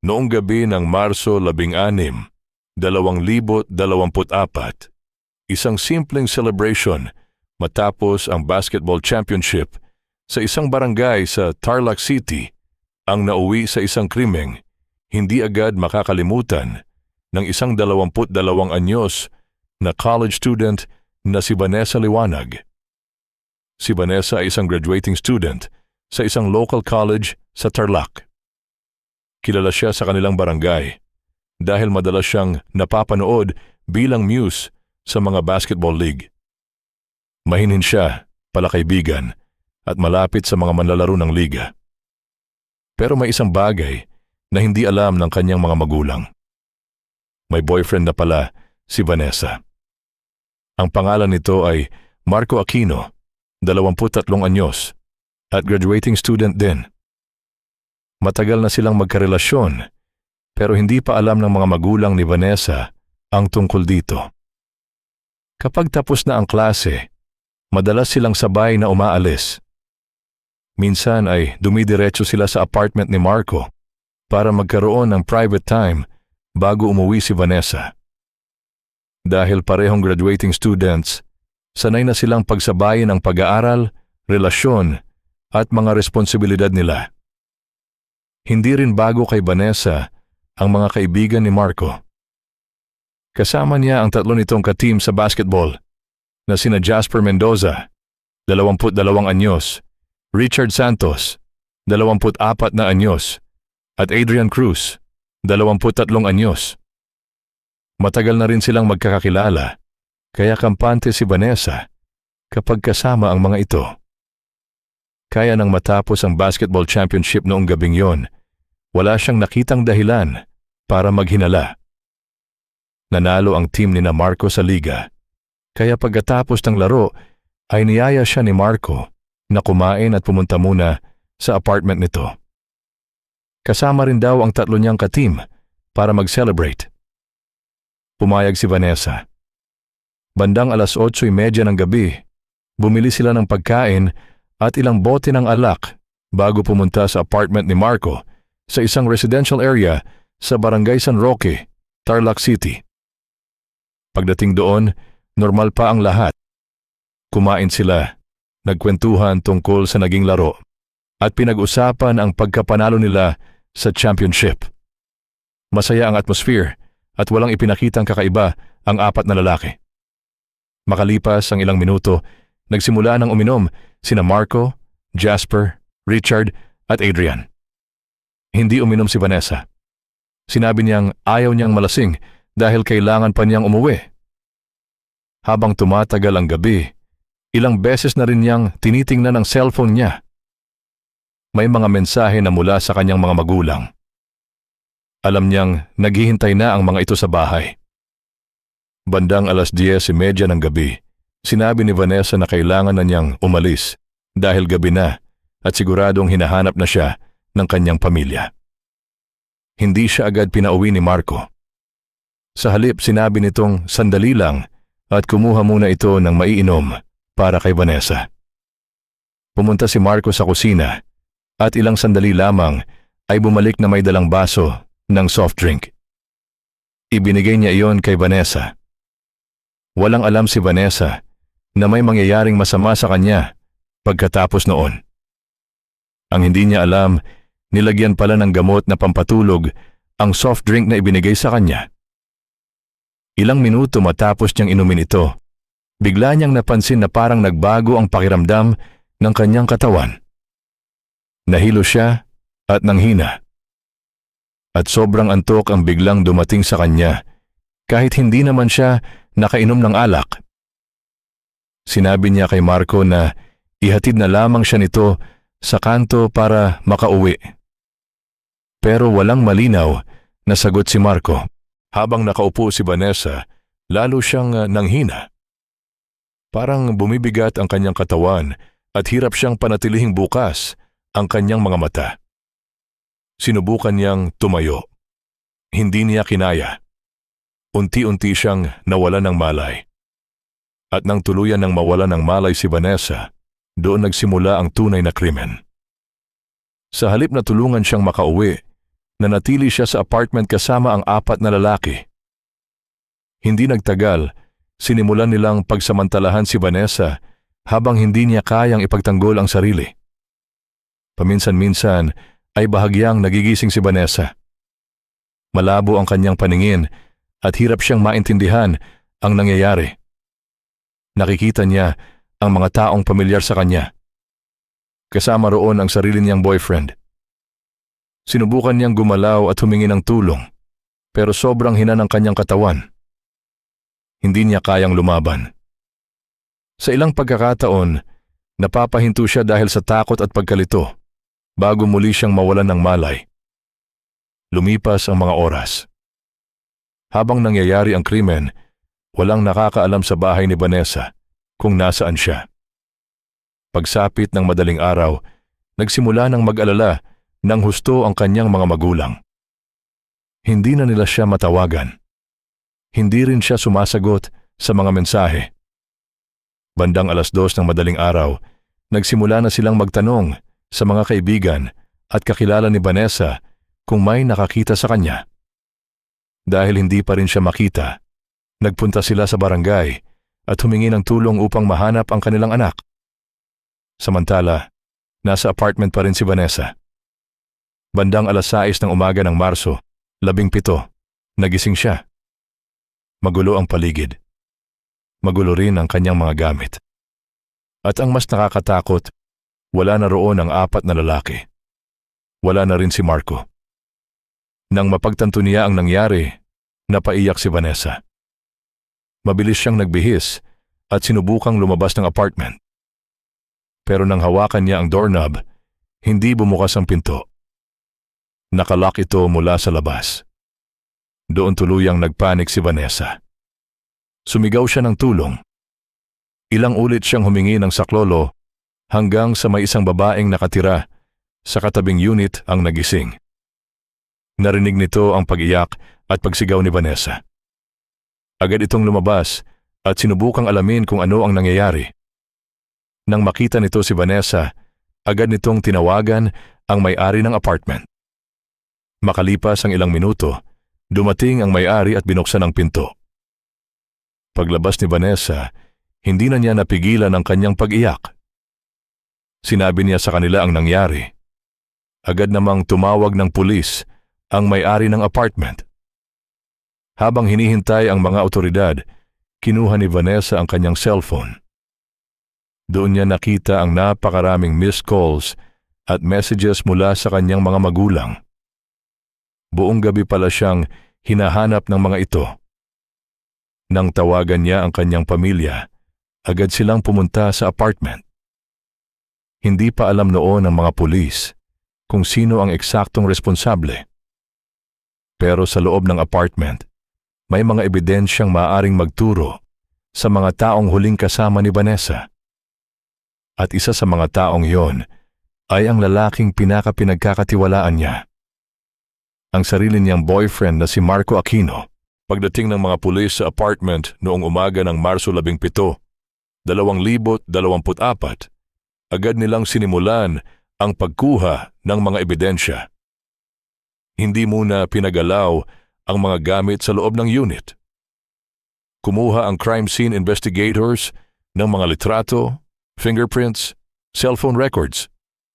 Noong gabi ng Marso 16, 2024, isang simpleng celebration matapos ang basketball championship sa isang barangay sa Tarlac City ang nauwi sa isang krimeng hindi agad makakalimutan ng isang 22 anyos na college student na si Vanessa Liwanag. Si Vanessa ay isang graduating student sa isang local college sa Tarlac. Kilala siya sa kanilang barangay dahil madalas siyang napapanood bilang muse sa mga basketball league. Mahinhin siya, palakaibigan, at malapit sa mga manlalaro ng liga. Pero may isang bagay na hindi alam ng kanyang mga magulang. May boyfriend na pala si Vanessa. Ang pangalan nito ay Marco Aquino, 23 anyos, at graduating student din. Matagal na silang magkarelasyon, pero hindi pa alam ng mga magulang ni Vanessa ang tungkol dito. Kapag tapos na ang klase, madalas silang sabay na umaalis. Minsan ay dumidiretso sila sa apartment ni Marco para magkaroon ng private time bago umuwi si Vanessa. Dahil parehong graduating students, sanay na silang pagsabayin ang pag-aaral, relasyon, at mga responsibilidad nila. Hindi rin bago kay Vanessa ang mga kaibigan ni Marco. Kasama niya ang tatlo nitong ka-team sa basketball na sina Jasper Mendoza, 22 anyos, Richard Santos, 24 na anyos, at Adrian Cruz, 23 anyos. Matagal na rin silang magkakakilala, kaya kampante si Vanessa kapag kasama ang mga ito. Kaya nang matapos ang basketball championship noong gabing yon, wala siyang nakitang dahilan para maghinala. Nanalo ang team ni Marco sa liga, kaya pagkatapos ng laro ay niyaya siya ni Marco na kumain at pumunta muna sa apartment nito. Kasama rin daw ang tatlo niyang ka-team para mag-celebrate. Pumayag si Vanessa. Bandang 8:30 ng gabi, bumili sila ng pagkain at ilang bote ng alak bago pumunta sa apartment ni Marco sa isang residential area sa Barangay San Roque, Tarlac City. Pagdating doon, normal pa ang lahat. Kumain sila, nagkwentuhan tungkol sa naging laro, at pinag-usapan ang pagkapanalo nila sa championship. Masaya ang atmosphere at walang ipinakitang kakaiba ang apat na lalaki. Makalipas ang ilang minuto, nagsimula ng uminom sina Marco, Jasper, Richard at Adrian. Hindi uminom si Vanessa. Sinabi niyang ayaw niyang malasing dahil kailangan pa niyang umuwi. Habang tumatagal ang gabi, ilang beses na rin niyang tinitingnan ang cellphone niya. May mga mensahe na mula sa kanyang mga magulang. Alam niyang naghihintay na ang mga ito sa bahay. Bandang 10:30 ng gabi, sinabi ni Vanessa na kailangan na niyang umalis dahil gabi na at siguradong hinahanap na siya ng kanyang pamilya. Hindi siya agad pinauwi ni Marco. Sa halip, sinabi nitong sandali lang at kumuha muna ito ng maiinom para kay Vanessa. Pumunta si Marco sa kusina at ilang sandali lamang ay bumalik na may dalang baso ng soft drink. Ibinigay niya iyon kay Vanessa. Walang alam si Vanessa na may mangyayaring masama sa kanya pagkatapos noon. Ang hindi niya alam, nilagyan pala ng gamot na pampatulog ang soft drink na ibinigay sa kanya. Ilang minuto matapos niyang inumin ito, bigla niyang napansin na parang nagbago ang pakiramdam ng kanyang katawan. Nahilo siya at nanghina. At sobrang antok ang biglang dumating sa kanya kahit hindi naman siya nakainom ng alak. Sinabi niya kay Marco na ihatid na lamang siya nito sa kanto para makauwi. Pero walang malinaw na sagot si Marco. Habang nakaupo si Vanessa, lalo siyang nanghina. Parang bumibigat ang kanyang katawan at hirap siyang panatilihing bukas ang kanyang mga mata. Sinubukan niyang tumayo. Hindi niya kinaya. Unti-unti siyang nawalan ng malay. At nang tuluyan ng mawalan ng malay si Vanessa, doon nagsimula ang tunay na krimen. Sa halip na tulungan siyang makauwi, nanatili siya sa apartment kasama ang 4 na lalaki. Hindi nagtagal, sinimulan nilang pagsamantalahan si Vanessa habang hindi niya kayang ipagtanggol ang sarili. Paminsan-minsan ay bahagyang nagigising si Vanessa. Malabo ang kanyang paningin at hirap siyang maintindihan ang nangyayari. Nakikita niya ang mga taong pamilyar sa kanya. Kasama roon ang sarili niyang boyfriend. Sinubukan niyang gumalaw at humingi ng tulong, pero sobrang hina ng kanyang katawan. Hindi niya kayang lumaban. Sa ilang pagkakataon, napapahinto siya dahil sa takot at pagkalito, bago muli siyang mawalan ng malay. Lumipas ang mga oras. Habang nangyayari ang krimen, walang nakakaalam sa bahay ni Vanessa kung nasaan siya. Pagsapit ng madaling araw, nagsimula ng mag-alala ng husto ang kanyang mga magulang. Hindi na nila siya matawagan. Hindi rin siya sumasagot sa mga mensahe. Bandang 2:00 ng madaling araw, nagsimula na silang magtanong sa mga kaibigan at kakilala ni Vanessa kung may nakakita sa kanya. Dahil hindi pa rin siya makita, nagpunta sila sa barangay at humingi ng tulong upang mahanap ang kanilang anak. Samantala, nasa apartment pa rin si Vanessa. Bandang 6:00 ng umaga ng Marso, 17, nagising siya. Magulo ang paligid. Magulo rin ang kanyang mga gamit. At ang mas nakakatakot, wala na roon ang 4 na lalaki. Wala na rin si Marco. Nang mapagtanto niya ang nangyari, napaiyak si Vanessa. Mabilis siyang nagbihis at sinubukang lumabas ng apartment. Pero nang hawakan niya ang doorknob, hindi bumukas ang pinto. Nakalock ito mula sa labas. Doon tuluyang nagpanik si Vanessa. Sumigaw siya ng tulong. Ilang ulit siyang humingi ng saklolo hanggang sa may isang babaeng nakatira sa katabing unit ang nagising. Narinig nito ang pag-iyak at pagsigaw ni Vanessa. Agad itong lumabas at sinubukang alamin kung ano ang nangyayari. Nang makita nito si Vanessa, agad nitong tinawagan ang may-ari ng apartment. Makalipas ang ilang minuto, dumating ang may-ari at binuksan ang pinto. Paglabas ni Vanessa, hindi na niya napigilan ang kanyang pag-iyak. Sinabi niya sa kanila ang nangyari. Agad namang tumawag ng pulis ang may-ari ng apartment. Habang hinihintay ang mga otoridad, kinuha ni Vanessa ang kanyang cellphone. Doon niya nakita ang napakaraming missed calls at messages mula sa kanyang mga magulang. Buong gabi pala siyang hinahanap ng mga ito. Nang tawagan niya ang kanyang pamilya, agad silang pumunta sa apartment. Hindi pa alam noon ng mga pulis kung sino ang eksaktong responsable. Pero sa loob ng apartment, may mga ebidensyang maaaring magturo sa mga taong huling kasama ni Vanessa. At isa sa mga taong yon ay ang lalaking pinagkakatiwalaan niya. Ang sarili niyang boyfriend na si Marco Aquino. Pagdating ng mga pulis sa apartment noong umaga ng Marso 17, 2024, agad nilang sinimulan ang pagkuha ng mga ebidensya. Hindi muna pinagalaw ang mga gamit sa loob ng unit. Kumuha ang crime scene investigators ng mga litrato, fingerprints, cellphone records,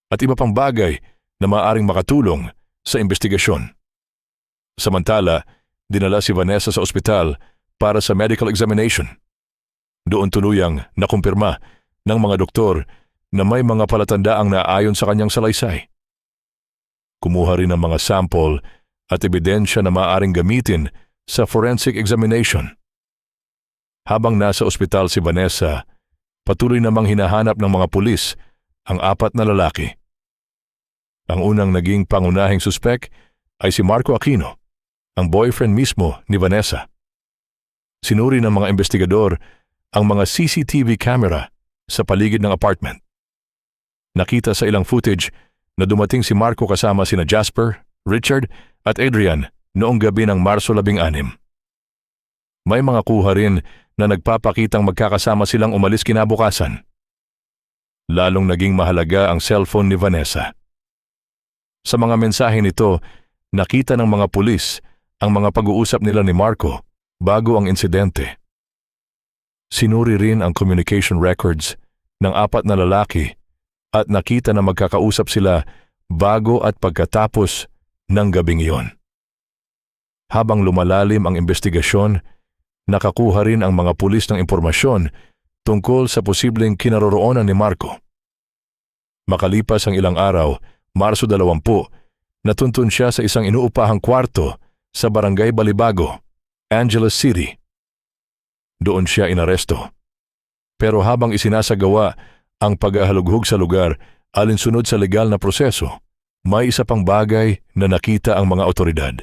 at iba pang bagay na maaaring makatulong sa investigasyon. Samantala, dinala si Vanessa sa ospital para sa medical examination. Doon tuluyang nakumpirma ng mga doktor na may mga palatandaang naayon sa kanyang salaysay. Kumuha rin ng mga sample at ebidensya na maaaring gamitin sa forensic examination. Habang nasa ospital si Vanessa, patuloy namang hinahanap ng mga pulis ang 4 na lalaki. Ang unang naging pangunahing suspek ay si Marco Aquino, ang boyfriend mismo ni Vanessa. Sinuri ng mga investigador ang mga CCTV camera sa paligid ng apartment. Nakita sa ilang footage na dumating si Marco kasama sina Jasper, Richard at Adrian noong gabi ng Marso 16. May mga kuha rin na nagpapakitang magkakasama silang umalis kinabukasan. Lalong naging mahalaga ang cellphone ni Vanessa. Sa mga mensahe nito, nakita ng mga pulis ang mga pag-uusap nila ni Marco bago ang insidente. Sinuri rin ang communication records ng 4 na lalaki at nakita na magkakausap sila bago at pagkatapos ng gabing iyon. Habang lumalalim ang investigasyon, nakakuha rin ang mga pulis ng impormasyon tungkol sa posibleng kinaroroonan ni Marco. Makalipas ang ilang araw, Marso 20, natuntun siya sa isang inuupahang kwarto sa Barangay Balibago, Angeles City. Doon siya inaresto. Pero habang isinasagawa ang paghahalughog sa lugar alinsunod sa legal na proseso, may isa pang bagay na nakita ang mga otoridad.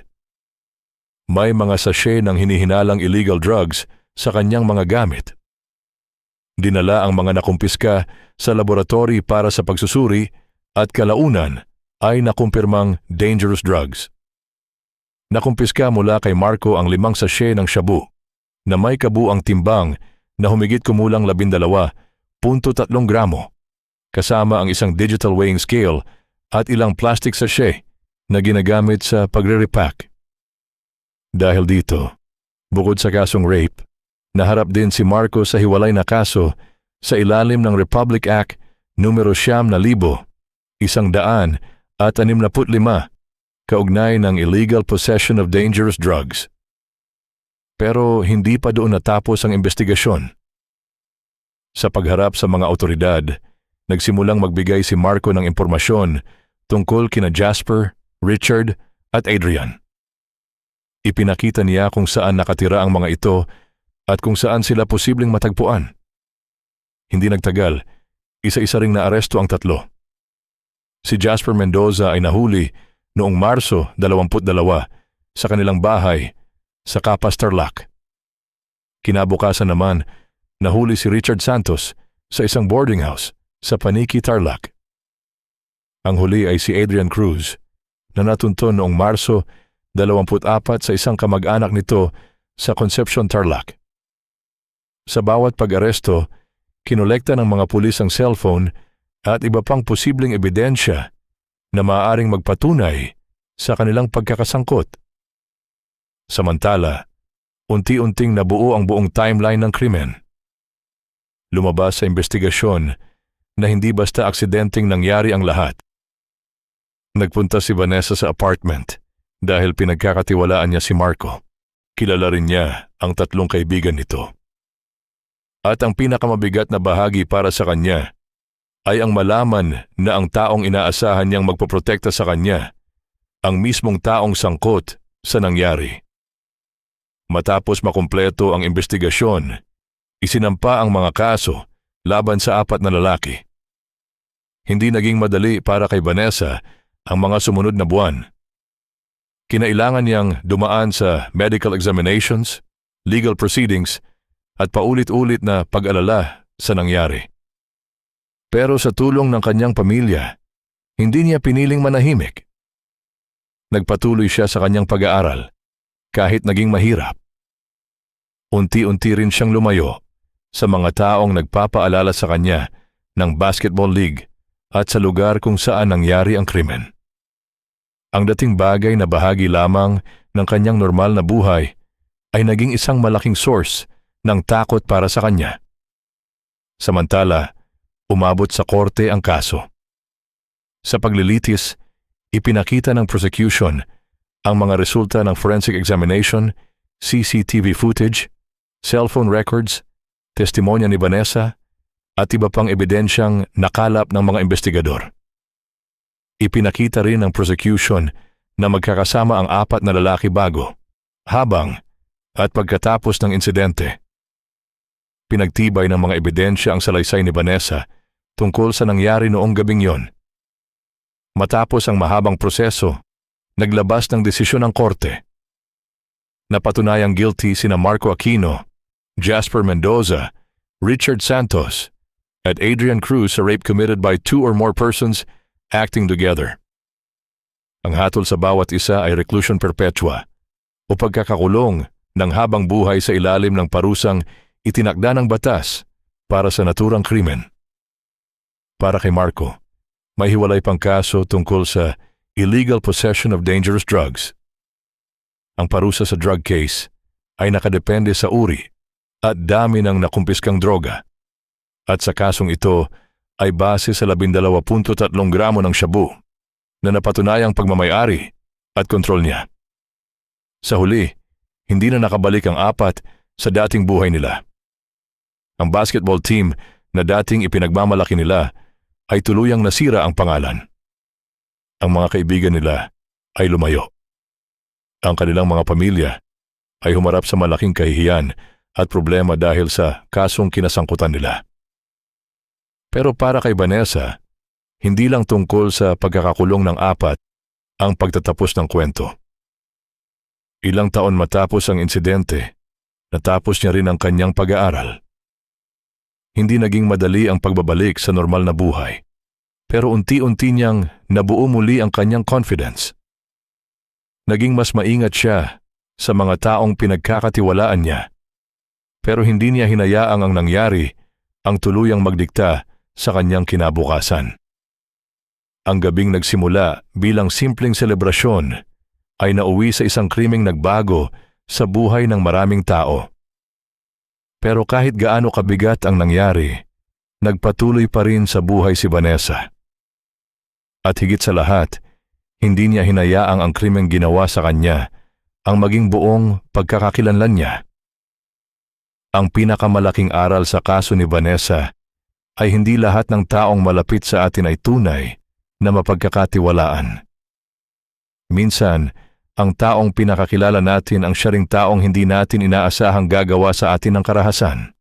May mga sachet ng hinihinalang illegal drugs sa kanyang mga gamit. Dinala ang mga nakumpiska sa laboratory para sa pagsusuri at kalaunan ay nakumpirmang dangerous drugs. Nakumpiska mula kay Marco ang 5 sachet ng shabu na may kabuang timbang na humigit kumulang 12.3 gramo, kasama ang isang digital weighing scale at ilang plastic sachet na ginagamit sa pagre-repack. Dahil dito, bukod sa kasong rape, naharap din si Marco sa hiwalay na kaso sa ilalim ng Republic Act numero 9,165 kaugnay ng illegal possession of dangerous drugs. Pero hindi pa doon natapos ang investigasyon. Sa pagharap sa mga otoridad, nagsimulang magbigay si Marco ng impormasyon tungkol kina Jasper, Richard at Adrian. Ipinakita niya kung saan nakatira ang mga ito at kung saan sila posibleng matagpuan. Hindi nagtagal, isa-isa ring naaresto ang 3. Si Jasper Mendoza ay nahuli noong Marso 22 sa kanilang bahay sa Capas, Tarlac. Kinabukasan naman, nahuli si Richard Santos sa isang boarding house sa Paniqui, Tarlac. Ang huli ay si Adrian Cruz na natunton noong Marso 24 sa isang kamag-anak nito sa Concepcion, Tarlac. Sa bawat pag-aresto, kinolekta ng mga pulis ang cellphone at iba pang posibleng ebidensya na maaaring magpatunay sa kanilang pagkakasangkot. Samantala, unti-unting nabuo ang buong timeline ng krimen. Lumabas sa investigasyon na hindi basta aksidenteng nangyari ang lahat. Nagpunta si Vanessa sa apartment dahil pinagkakatiwalaan niya si Marco. Kilala rin niya ang 3 kaibigan nito. At ang pinakamabigat na bahagi para sa kanya ay ang malaman na ang taong inaasahan niyang magpoprotekta sa kanya, ang mismong taong sangkot sa nangyari. Matapos makumpleto ang investigasyon, isinampa ang mga kaso laban sa 4 na lalaki. Hindi naging madali para kay Vanessa ang mga sumunod na buwan. Kinailangan niyang dumaan sa medical examinations, legal proceedings, at paulit-ulit na pag-alala sa nangyari. Pero sa tulong ng kanyang pamilya, hindi niya piniling manahimik. Nagpatuloy siya sa kanyang pag-aaral, kahit naging mahirap. Unti-unti rin siyang lumayo sa mga taong nagpapaalala sa kanya ng basketball league at sa lugar kung saan nangyari ang krimen. Ang dating bagay na bahagi lamang ng kanyang normal na buhay ay naging isang malaking source ng takot para sa kanya. Samantala, umabot sa korte ang kaso. Sa paglilitis, ipinakita ng prosecution ang mga resulta ng forensic examination, CCTV footage, cellphone records, testimonya ni Vanessa, at iba pang ebidensyang nakalap ng mga investigador. Ipinakita rin ng prosecution na magkakasama ang 4 na lalaki bago, habang, at pagkatapos ng insidente. Pinagtibay ng mga ebidensya ang salaysay ni Vanessa tungkol sa nangyari noong gabing yon. Matapos ang mahabang proseso, naglabas ng desisyon ng korte. Napatunayang guilty sina Marco Aquino, Jasper Mendoza, Richard Santos, at Adrian Cruz sa rape committed by 2 or more persons acting together. Ang hatol sa bawat isa ay reclusion perpetua o pagkakakulong ng habang buhay sa ilalim ng parusang itinakda ng batas para sa naturang krimen. Para kay Marco, may hiwalay pang kaso tungkol sa illegal possession of dangerous drugs. Ang parusa sa drug case ay nakadepende sa uri at dami ng nakumpiskang droga. At sa kasong ito ay base sa 12.3 gramo ng shabu na napatunayang pagmamayari at kontrol niya. Sa huli, hindi na nakabalik ang 4 sa dating buhay nila. Ang basketball team na dating ipinagmamalaki nila ay tuluyang nasira ang pangalan. Ang mga kaibigan nila ay lumayo. Ang kanilang mga pamilya ay humarap sa malaking kahihiyan at problema dahil sa kasong kinasangkutan nila. Pero para kay Vanessa, hindi lang tungkol sa pagkakakulong ng 4 ang pagtatapos ng kwento. Ilang taon matapos ang insidente, natapos niya rin ang kanyang pag-aaral. Hindi naging madali ang pagbabalik sa normal na buhay, pero unti-unti niyang nabuo muli ang kanyang confidence. Naging mas maingat siya sa mga taong pinagkakatiwalaan niya, pero hindi niya hinayaang ang nangyari ang tuluyang magdikta sa kanyang kinabukasan. Ang gabing nagsimula bilang simpleng selebrasyon ay nauwi sa isang krimeng nagbago sa buhay ng maraming tao. Pero kahit gaano kabigat ang nangyari, nagpatuloy pa rin sa buhay si Vanessa. At higit sa lahat, hindi niya hinayaang ang krimeng ginawa sa kanya ang maging buong pagkakakilanlan niya. Ang pinakamalaking aral sa kaso ni Vanessa ay hindi lahat ng taong malapit sa atin ay tunay na mapagkakatiwalaan. Minsan, ang taong pinakakilala natin ang siya ring taong hindi natin inaasahang gagawa sa atin ng karahasan.